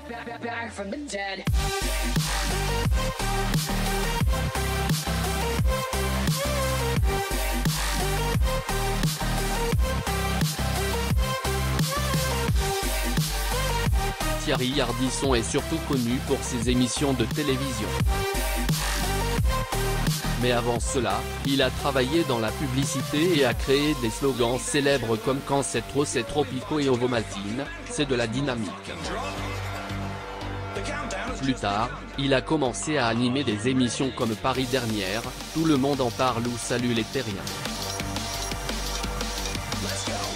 back from the dead. Thierry Ardisson est surtout connu pour ses émissions de télévision. Mais avant cela, il a travaillé dans la publicité et a créé des slogans célèbres comme Quand c'est trop Pico et Ovomaltine, c'est de la dynamique. Plus tard, il a commencé à animer des émissions comme Paris Dernière, Tout le monde en parle ou Salut les Terriens.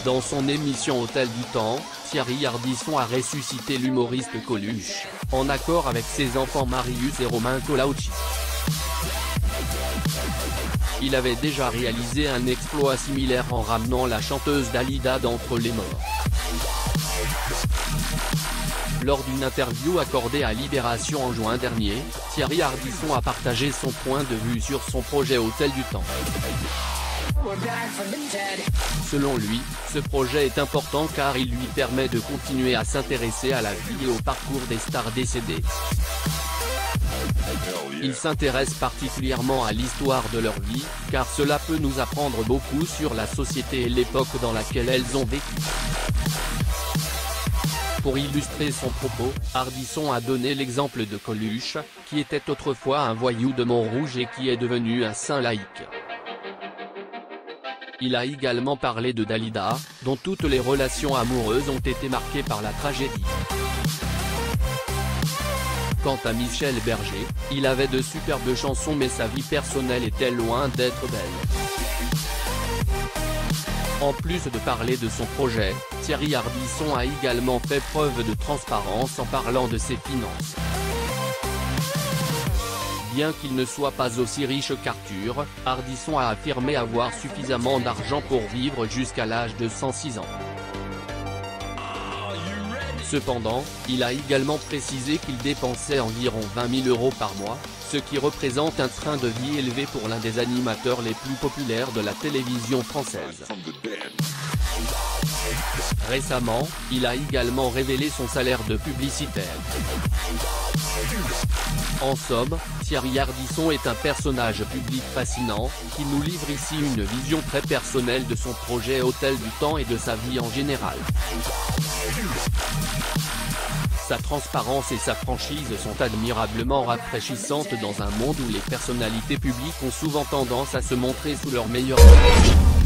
Dans son émission Hôtel du Temps, Thierry Ardisson a ressuscité l'humoriste Coluche, en accord avec ses enfants Marius et Romain Colaucci. Il avait déjà réalisé un exploit similaire en ramenant la chanteuse Dalida d'entre les morts. Lors d'une interview accordée à Libération en juin dernier, Thierry Ardisson a partagé son point de vue sur son projet Hôtel du Temps. Selon lui, ce projet est important car il lui permet de continuer à s'intéresser à la vie et au parcours des stars décédées. Il s'intéresse particulièrement à l'histoire de leur vie, car cela peut nous apprendre beaucoup sur la société et l'époque dans laquelle elles ont vécu. Pour illustrer son propos, Ardisson a donné l'exemple de Coluche, qui était autrefois un voyou de Montrouge et qui est devenu un saint laïque. Il a également parlé de Dalida, dont toutes les relations amoureuses ont été marquées par la tragédie. Quant à Michel Berger, il avait de superbes chansons mais sa vie personnelle était loin d'être belle. En plus de parler de son projet, Thierry Ardisson a également fait preuve de transparence en parlant de ses finances. Bien qu'il ne soit pas aussi riche qu'Arthur, Ardisson a affirmé avoir suffisamment d'argent pour vivre jusqu'à l'âge de 106 ans. Cependant, il a également précisé qu'il dépensait environ 20 000 € par mois, ce qui représente un train de vie élevé pour l'un des animateurs les plus populaires de la télévision française. Récemment, il a également révélé son salaire de publicitaire. En somme, Thierry Ardisson est un personnage public fascinant, qui nous livre ici une vision très personnelle de son projet Hôtel du Temps et de sa vie en général. Sa transparence et sa franchise sont admirablement rafraîchissantes dans un monde où les personnalités publiques ont souvent tendance à se montrer sous leur meilleure version.